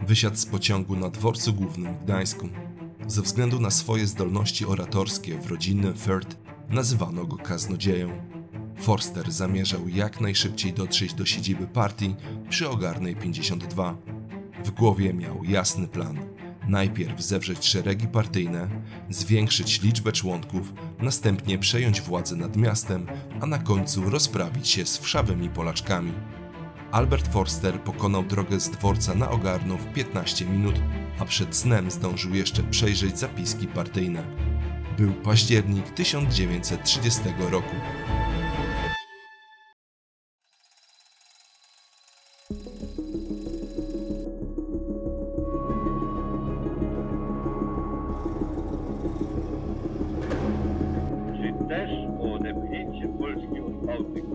Wysiadł z pociągu na dworcu głównym w Gdańsku. Ze względu na swoje zdolności oratorskie w rodzinnym Fürth nazywano go kaznodzieją. Forster zamierzał jak najszybciej dotrzeć do siedziby partii przy Ogarnej 52. W głowie miał jasny plan. Najpierw zewrzeć szeregi partyjne, zwiększyć liczbę członków, następnie przejąć władzę nad miastem, a na końcu rozprawić się z wszawymi Polaczkami. Albert Forster pokonał drogę z dworca na Ogarną w 15 minut, a przed snem zdążył jeszcze przejrzeć zapiski partyjne. Był październik 1930 roku. Czy też o odepchnięcie Polski od Bałtyku,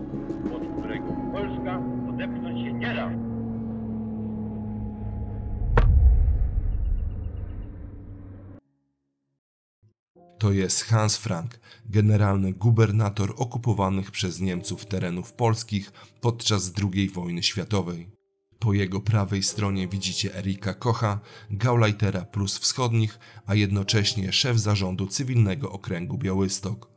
od którego Polska odepchnąć się nie da? To jest Hans Frank, generalny gubernator okupowanych przez Niemców terenów polskich podczas II wojny światowej. Po jego prawej stronie widzicie Erika Kocha, Gauleitera Prus Wschodnich, a jednocześnie szef zarządu cywilnego okręgu Białystok.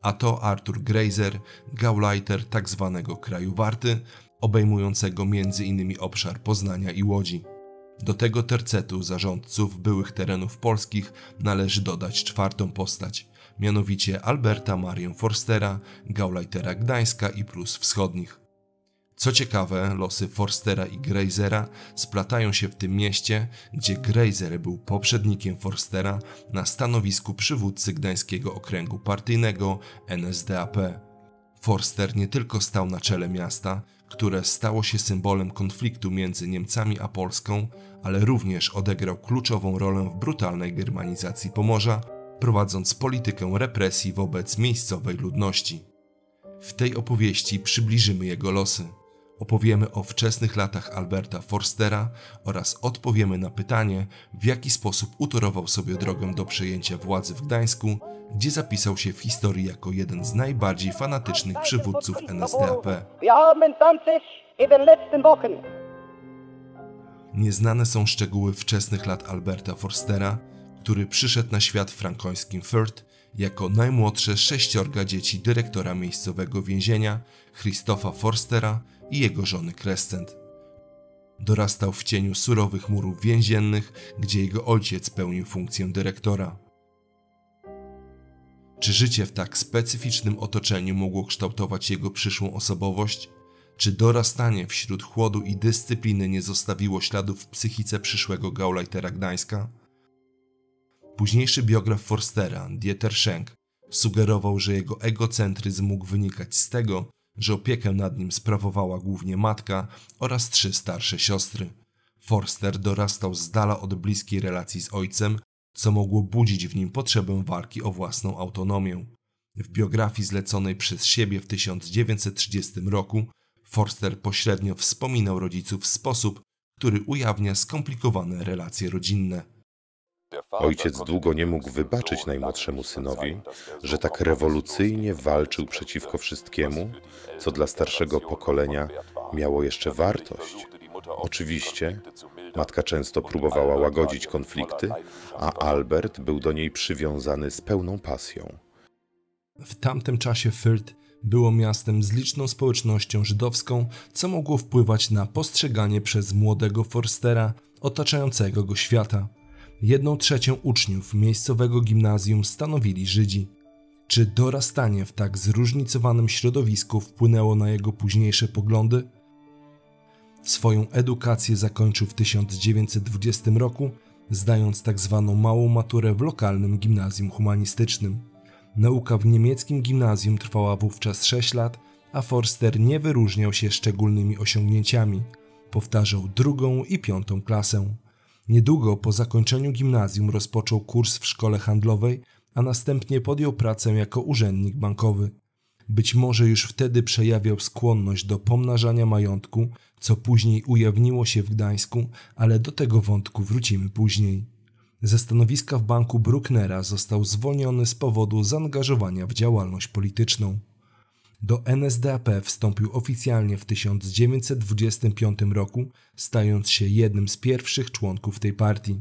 A to Arthur Greiser, Gauleiter tzw. kraju Warty, obejmującego m.in. obszar Poznania i Łodzi. Do tego tercetu zarządców byłych terenów polskich należy dodać czwartą postać, mianowicie Alberta Marię Forstera, Gauleitera Gdańska i Prus Wschodnich. Co ciekawe, losy Forstera i Greisera splatają się w tym mieście, gdzie Greiser był poprzednikiem Forstera na stanowisku przywódcy Gdańskiego Okręgu Partyjnego NSDAP. Forster nie tylko stał na czele miasta, które stało się symbolem konfliktu między Niemcami a Polską, ale również odegrał kluczową rolę w brutalnej germanizacji Pomorza, prowadząc politykę represji wobec miejscowej ludności. W tej opowieści przybliżymy jego losy. Opowiemy o wczesnych latach Alberta Forstera oraz odpowiemy na pytanie, w jaki sposób utorował sobie drogę do przejęcia władzy w Gdańsku, gdzie zapisał się w historii jako jeden z najbardziej fanatycznych przywódców NSDAP. Nieznane są szczegóły wczesnych lat Alberta Forstera, który przyszedł na świat w frankońskim Fürth jako najmłodsze 6 dzieci dyrektora miejscowego więzienia Christopha Forstera i jego żony Crescent. Dorastał w cieniu surowych murów więziennych, gdzie jego ojciec pełnił funkcję dyrektora. Czy życie w tak specyficznym otoczeniu mogło kształtować jego przyszłą osobowość? Czy dorastanie wśród chłodu i dyscypliny nie zostawiło śladów w psychice przyszłego Gauleitera Gdańska? Późniejszy biograf Forstera, Dieter Schenk, sugerował, że jego egocentryzm mógł wynikać z tego, że opiekę nad nim sprawowała głównie matka oraz 3 starsze siostry. Forster dorastał z dala od bliskiej relacji z ojcem, co mogło budzić w nim potrzebę walki o własną autonomię. W biografii zleconej przez siebie w 1930 roku Forster pośrednio wspominał rodziców w sposób, który ujawnia skomplikowane relacje rodzinne. Ojciec długo nie mógł wybaczyć najmłodszemu synowi, że tak rewolucyjnie walczył przeciwko wszystkiemu, co dla starszego pokolenia miało jeszcze wartość. Oczywiście, matka często próbowała łagodzić konflikty, a Albert był do niej przywiązany z pełną pasją. W tamtym czasie Fürth było miastem z liczną społecznością żydowską, co mogło wpływać na postrzeganie przez młodego Forstera otaczającego go świata. 1/3 uczniów miejscowego gimnazjum stanowili Żydzi. Czy dorastanie w tak zróżnicowanym środowisku wpłynęło na jego późniejsze poglądy? Swoją edukację zakończył w 1920 roku, zdając tzw. małą maturę w lokalnym gimnazjum humanistycznym. Nauka w niemieckim gimnazjum trwała wówczas 6 lat, a Forster nie wyróżniał się szczególnymi osiągnięciami. Powtarzał 2. i 5. klasę. Niedługo po zakończeniu gimnazjum rozpoczął kurs w szkole handlowej, a następnie podjął pracę jako urzędnik bankowy. Być może już wtedy przejawiał skłonność do pomnażania majątku, co później ujawniło się w Gdańsku, ale do tego wątku wrócimy później. Ze stanowiska w banku Brucknera został zwolniony z powodu zaangażowania w działalność polityczną. Do NSDAP wstąpił oficjalnie w 1925 roku, stając się jednym z pierwszych członków tej partii.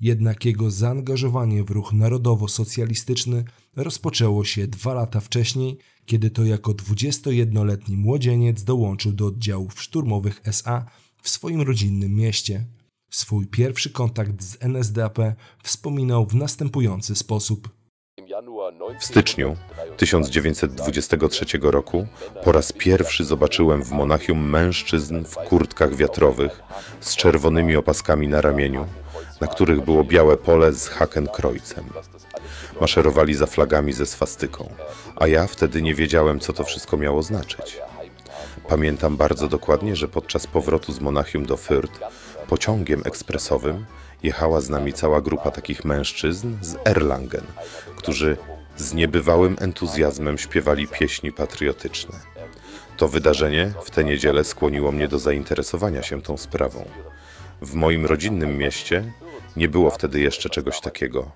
Jednak jego zaangażowanie w ruch narodowo-socjalistyczny rozpoczęło się 2 lata wcześniej, kiedy to jako 21-letni młodzieniec dołączył do oddziałów szturmowych SA w swoim rodzinnym mieście. Swój pierwszy kontakt z NSDAP wspominał w następujący sposób. W styczniu 1923 roku po raz pierwszy zobaczyłem w Monachium mężczyzn w kurtkach wiatrowych z czerwonymi opaskami na ramieniu, na których było białe pole z Hakenkreuzem. Maszerowali za flagami ze swastyką, a ja wtedy nie wiedziałem, co to wszystko miało znaczyć. Pamiętam bardzo dokładnie, że podczas powrotu z Monachium do Fürth pociągiem ekspresowym jechała z nami cała grupa takich mężczyzn z Erlangen, którzy z niebywałym entuzjazmem śpiewali pieśni patriotyczne. To wydarzenie w tę niedzielę skłoniło mnie do zainteresowania się tą sprawą. W moim rodzinnym mieście nie było wtedy jeszcze czegoś takiego.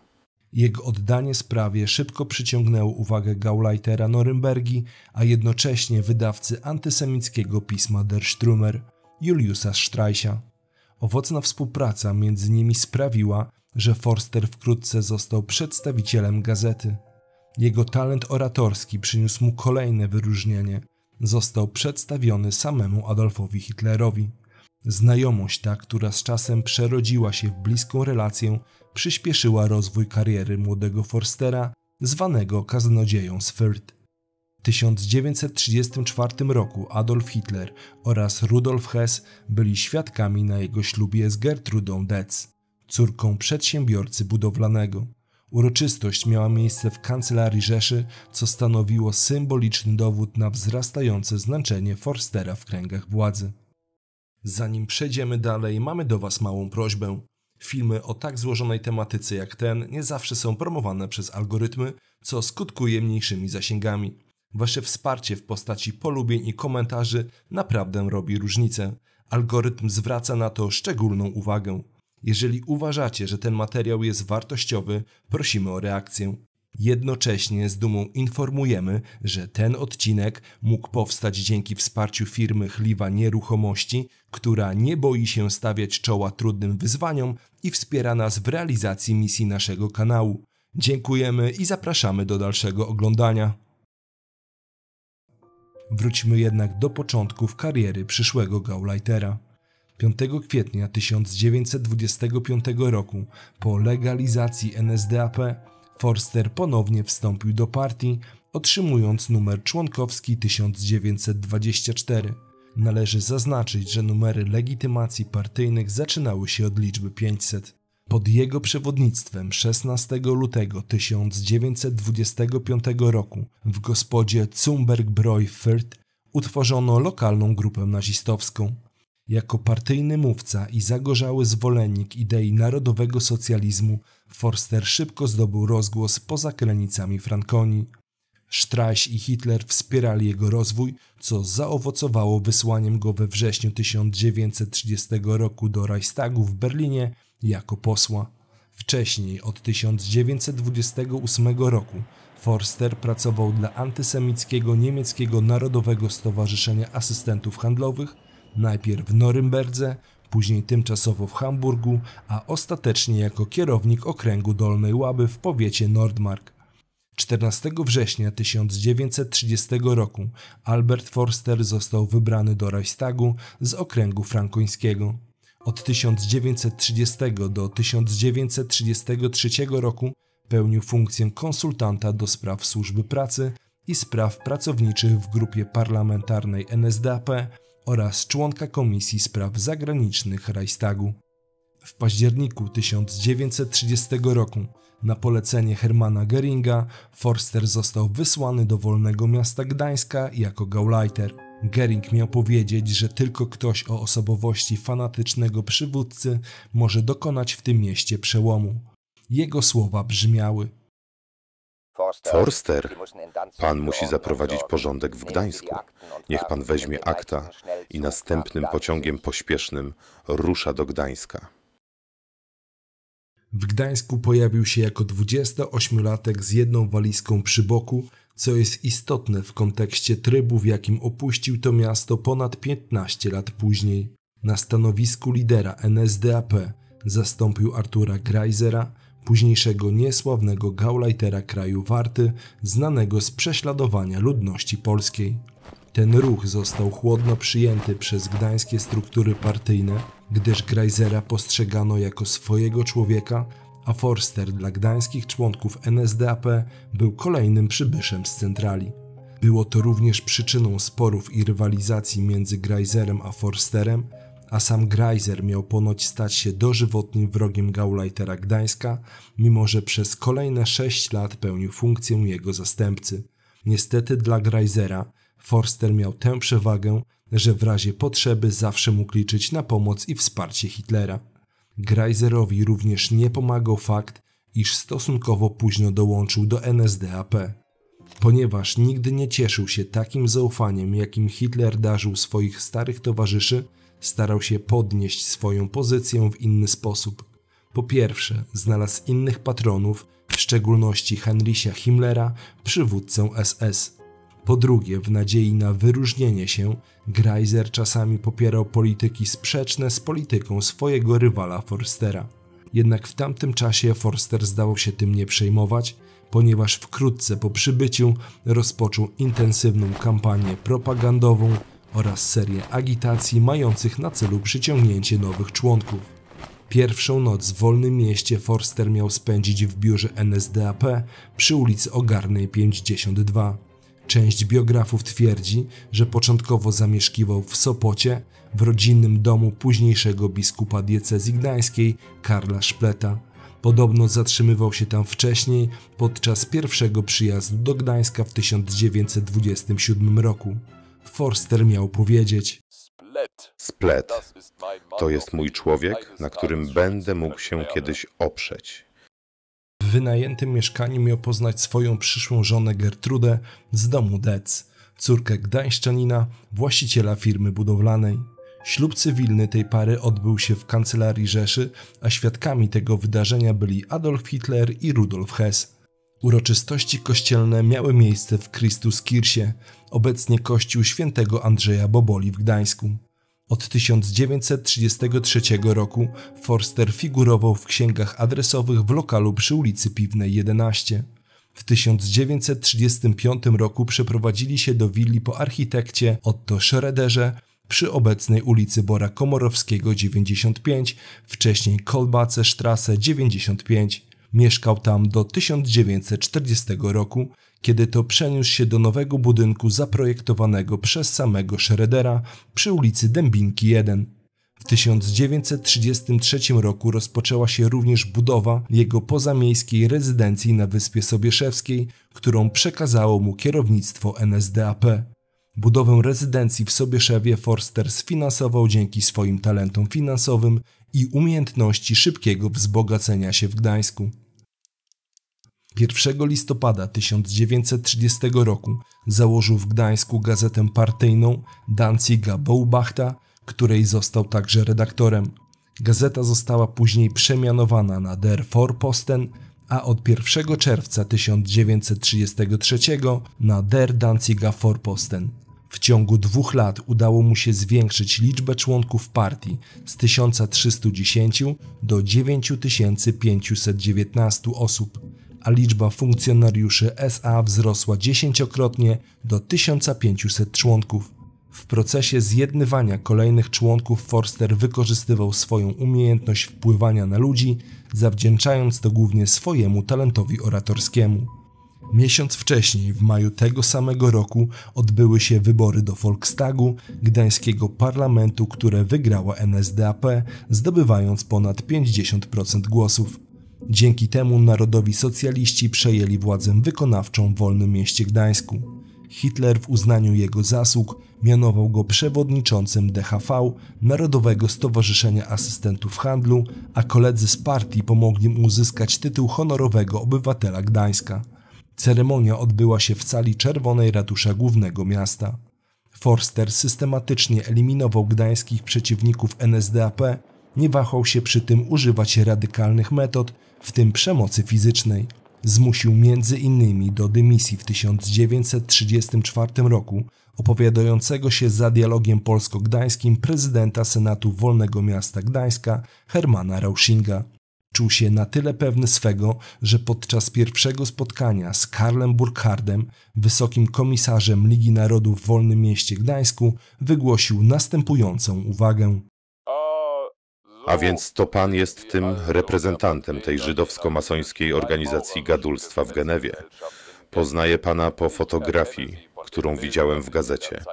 Jego oddanie sprawie szybko przyciągnęło uwagę Gauleitera Norymbergi, a jednocześnie wydawcy antysemickiego pisma Der Strömer, Juliusa Streicha. Owocna współpraca między nimi sprawiła, że Forster wkrótce został przedstawicielem gazety. Jego talent oratorski przyniósł mu kolejne wyróżnienie. Został przedstawiony samemu Adolfowi Hitlerowi. Znajomość ta, która z czasem przerodziła się w bliską relację, przyspieszyła rozwój kariery młodego Forstera, zwanego kaznodzieją z Fürth. W 1934 roku Adolf Hitler oraz Rudolf Hess byli świadkami na jego ślubie z Gertrudą Detz, córką przedsiębiorcy budowlanego. Uroczystość miała miejsce w kancelarii Rzeszy, co stanowiło symboliczny dowód na wzrastające znaczenie Forstera w kręgach władzy. Zanim przejdziemy dalej, mamy do Was małą prośbę. Filmy o tak złożonej tematyce jak ten nie zawsze są promowane przez algorytmy, co skutkuje mniejszymi zasięgami. Wasze wsparcie w postaci polubień i komentarzy naprawdę robi różnicę. Algorytm zwraca na to szczególną uwagę. Jeżeli uważacie, że ten materiał jest wartościowy, prosimy o reakcję. Jednocześnie z dumą informujemy, że ten odcinek mógł powstać dzięki wsparciu firmy Chliwa Nieruchomości, która nie boi się stawiać czoła trudnym wyzwaniom i wspiera nas w realizacji misji naszego kanału. Dziękujemy i zapraszamy do dalszego oglądania. Wróćmy jednak do początków kariery przyszłego Gauleitera. 5 kwietnia 1925 roku, po legalizacji NSDAP, Forster ponownie wstąpił do partii, otrzymując numer członkowski 1924. Należy zaznaczyć, że numery legitymacji partyjnych zaczynały się od liczby 500. Pod jego przewodnictwem 16 lutego 1925 roku w gospodzie Zumbergbräu w Fürth utworzono lokalną grupę nazistowską. Jako partyjny mówca i zagorzały zwolennik idei narodowego socjalizmu, Forster szybko zdobył rozgłos poza granicami Frankonii. Streich i Hitler wspierali jego rozwój, co zaowocowało wysłaniem go we wrześniu 1930 roku do Reichstagu w Berlinie jako posła. Wcześniej, od 1928 roku, Forster pracował dla antysemickiego niemieckiego Narodowego Stowarzyszenia Asystentów Handlowych, najpierw w Norymberdze, później tymczasowo w Hamburgu, a ostatecznie jako kierownik okręgu Dolnej Łaby w powiecie Nordmark. 14 września 1930 roku Albert Forster został wybrany do Reichstagu z okręgu frankońskiego. Od 1930 do 1933 roku pełnił funkcję konsultanta do spraw służby pracy i spraw pracowniczych w grupie parlamentarnej NSDAP oraz członka Komisji Spraw Zagranicznych Reichstagu. W październiku 1930 roku na polecenie Hermana Göringa Forster został wysłany do wolnego miasta Gdańska jako Gauleiter. Göring miał powiedzieć, że tylko ktoś o osobowości fanatycznego przywódcy może dokonać w tym mieście przełomu. Jego słowa brzmiały: Forster, pan musi zaprowadzić porządek w Gdańsku. Niech pan weźmie akta i następnym pociągiem pośpiesznym rusza do Gdańska. W Gdańsku pojawił się jako 28-latek z jedną walizką przy boku, Co jest istotne w kontekście trybu, w jakim opuścił to miasto ponad 15 lat później. Na stanowisku lidera NSDAP zastąpił Artura Greisera, późniejszego niesławnego gauleitera kraju Warty, znanego z prześladowania ludności polskiej. Ten ruch został chłodno przyjęty przez gdańskie struktury partyjne, gdyż Greisera postrzegano jako swojego człowieka, a Forster dla gdańskich członków NSDAP był kolejnym przybyszem z centrali. Było to również przyczyną sporów i rywalizacji między Greiserem a Forsterem, a sam Greiser miał ponoć stać się dożywotnim wrogiem gauleitera Gdańska, mimo że przez kolejne 6 lat pełnił funkcję jego zastępcy. Niestety dla Greisera Forster miał tę przewagę, że w razie potrzeby zawsze mógł liczyć na pomoc i wsparcie Hitlera. Greiserowi również nie pomagał fakt, iż stosunkowo późno dołączył do NSDAP. Ponieważ nigdy nie cieszył się takim zaufaniem, jakim Hitler darzył swoich starych towarzyszy, starał się podnieść swoją pozycję w inny sposób. Po pierwsze, znalazł innych patronów, w szczególności Heinricha Himmlera, przywódcę SS. Po drugie, w nadziei na wyróżnienie się, Greiser czasami popierał polityki sprzeczne z polityką swojego rywala Forstera. Jednak w tamtym czasie Forster zdawał się tym nie przejmować, ponieważ wkrótce po przybyciu rozpoczął intensywną kampanię propagandową oraz serię agitacji mających na celu przyciągnięcie nowych członków. Pierwszą noc w Wolnym Mieście Forster miał spędzić w biurze NSDAP przy ulicy Ogarnej 52. Część biografów twierdzi, że początkowo zamieszkiwał w Sopocie, w rodzinnym domu późniejszego biskupa diecezji gdańskiej Karla Szpleta. Podobno zatrzymywał się tam wcześniej, podczas pierwszego przyjazdu do Gdańska w 1927 roku. Forster miał powiedzieć: Splet. To jest mój człowiek, na którym będę mógł się kiedyś oprzeć. W wynajętym mieszkaniu miał poznać swoją przyszłą żonę Gertrudę z domu Dec, córkę gdańszczanina, właściciela firmy budowlanej. Ślub cywilny tej pary odbył się w kancelarii Rzeszy, a świadkami tego wydarzenia byli Adolf Hitler i Rudolf Hess. Uroczystości kościelne miały miejsce w Christuskirche, obecnie kościół świętego Andrzeja Boboli w Gdańsku. Od 1933 roku Forster figurował w księgach adresowych w lokalu przy ulicy Piwnej 11. W 1935 roku przeprowadzili się do willi po architekcie Otto Schroederze przy obecnej ulicy Bora Komorowskiego 95, wcześniej Kolbace-Strasse 95. Mieszkał tam do 1940 roku, kiedy to przeniósł się do nowego budynku zaprojektowanego przez samego Schroedera przy ulicy Dębinki 1. W 1933 roku rozpoczęła się również budowa jego pozamiejskiej rezydencji na Wyspie Sobieszewskiej, którą przekazało mu kierownictwo NSDAP. Budowę rezydencji w Sobieszewie Forster sfinansował dzięki swoim talentom finansowym i umiejętności szybkiego wzbogacenia się w Gdańsku. 1 listopada 1930 roku założył w Gdańsku gazetę partyjną Danziger Beobachter, której został także redaktorem. Gazeta została później przemianowana na Der Vorposten, a od 1 czerwca 1933 na Der Danziger Vorposten. W ciągu 2 lat udało mu się zwiększyć liczbę członków partii z 1310 do 9519 osób, a liczba funkcjonariuszy SA wzrosła 10-krotnie do 1500 członków. W procesie zjednywania kolejnych członków Forster wykorzystywał swoją umiejętność wpływania na ludzi, zawdzięczając to głównie swojemu talentowi oratorskiemu. Miesiąc wcześniej, w maju tego samego roku, odbyły się wybory do Volkstagu, gdańskiego parlamentu, które wygrała NSDAP, zdobywając ponad 50% głosów. Dzięki temu narodowi socjaliści przejęli władzę wykonawczą w Wolnym Mieście Gdańsku. Hitler w uznaniu jego zasług mianował go przewodniczącym DHV, Narodowego Stowarzyszenia Asystentów Handlu, a koledzy z partii pomogli mu uzyskać tytuł honorowego obywatela Gdańska. Ceremonia odbyła się w sali czerwonej ratusza głównego miasta. Forster systematycznie eliminował gdańskich przeciwników NSDAP, nie wahał się przy tym używać radykalnych metod, w tym przemocy fizycznej. Zmusił m.in. do dymisji w 1934 roku opowiadającego się za dialogiem polsko-gdańskim prezydenta Senatu Wolnego Miasta Gdańska Hermana Rauszinga. Czuł się na tyle pewny swego, że podczas pierwszego spotkania z Karlem Burkhardtem, wysokim komisarzem Ligi Narodów w Wolnym Mieście Gdańsku, wygłosił następującą uwagę. A więc to pan jest tym reprezentantem tej żydowsko-masońskiej organizacji gadulstwa w Genewie. Poznaję pana po fotografii, którą widziałem w gazecie.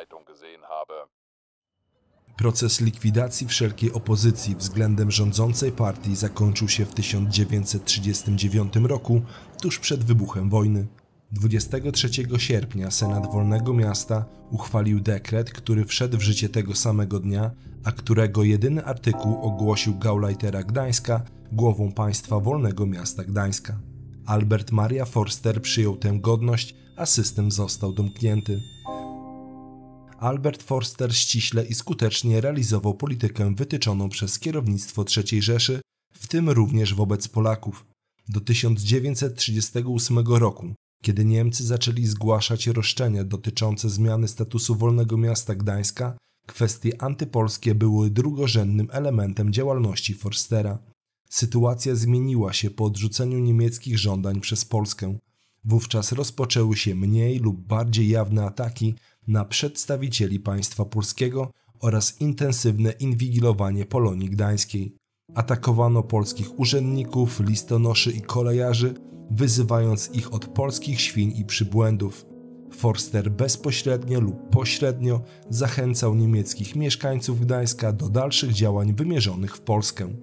Proces likwidacji wszelkiej opozycji względem rządzącej partii zakończył się w 1939 roku, tuż przed wybuchem wojny. 23 sierpnia Senat Wolnego Miasta uchwalił dekret, który wszedł w życie tego samego dnia, a którego jedyny artykuł ogłosił Gauleitera Gdańska głową państwa Wolnego Miasta Gdańska. Albert Maria Forster przyjął tę godność, a system został domknięty. Albert Forster ściśle i skutecznie realizował politykę wytyczoną przez kierownictwo III Rzeszy, w tym również wobec Polaków. Do 1938 roku, kiedy Niemcy zaczęli zgłaszać roszczenia dotyczące zmiany statusu Wolnego Miasta Gdańska, kwestie antypolskie były drugorzędnym elementem działalności Forstera. Sytuacja zmieniła się po odrzuceniu niemieckich żądań przez Polskę. Wówczas rozpoczęły się mniej lub bardziej jawne ataki na przedstawicieli państwa polskiego oraz intensywne inwigilowanie Polonii Gdańskiej. Atakowano polskich urzędników, listonoszy i kolejarzy, wyzywając ich od polskich świń i przybłędów. Forster bezpośrednio lub pośrednio zachęcał niemieckich mieszkańców Gdańska do dalszych działań wymierzonych w Polskę.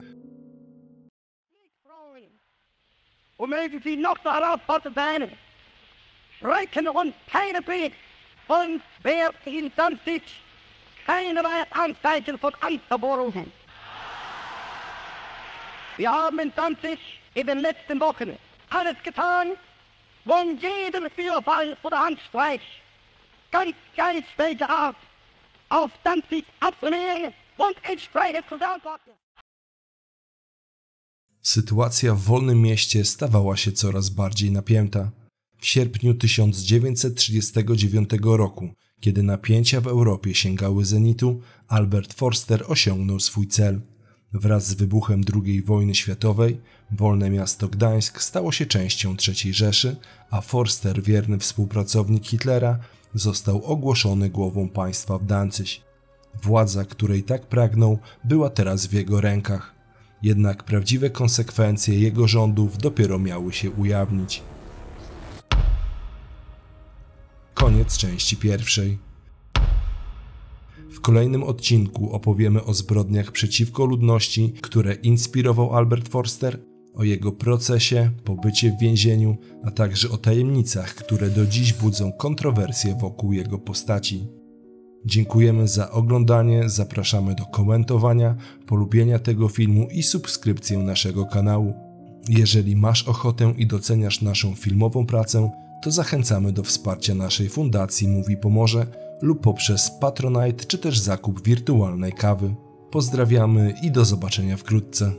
Wir haben in Danzig in den letzten Wochen alles getan, um jeden Überfall vor der Hand Streich ganz welche Art auf Danzig abzuwehren und entsprechend zu verantworten. Sytuacja w Wolnym Mieście stawała się coraz bardziej napięta. W sierpniu 1939 roku, kiedy napięcia w Europie sięgały zenitu, Albert Forster osiągnął swój cel. Wraz z wybuchem II wojny światowej Wolne Miasto Gdańsk stało się częścią III Rzeszy, a Forster, wierny współpracownik Hitlera, został ogłoszony głową państwa w Dancyś. Władza, której tak pragnął, była teraz w jego rękach. Jednak prawdziwe konsekwencje jego rządów dopiero miały się ujawnić. Koniec części pierwszej. W kolejnym odcinku opowiemy o zbrodniach przeciwko ludności, które inspirował Albert Forster, o jego procesie, pobycie w więzieniu, a także o tajemnicach, które do dziś budzą kontrowersje wokół jego postaci. Dziękujemy za oglądanie, zapraszamy do komentowania, polubienia tego filmu i subskrypcję naszego kanału. Jeżeli masz ochotę i doceniasz naszą filmową pracę, to zachęcamy do wsparcia naszej fundacji Mówi Pomoże lub poprzez Patronite czy też zakup wirtualnej kawy. Pozdrawiamy i do zobaczenia wkrótce.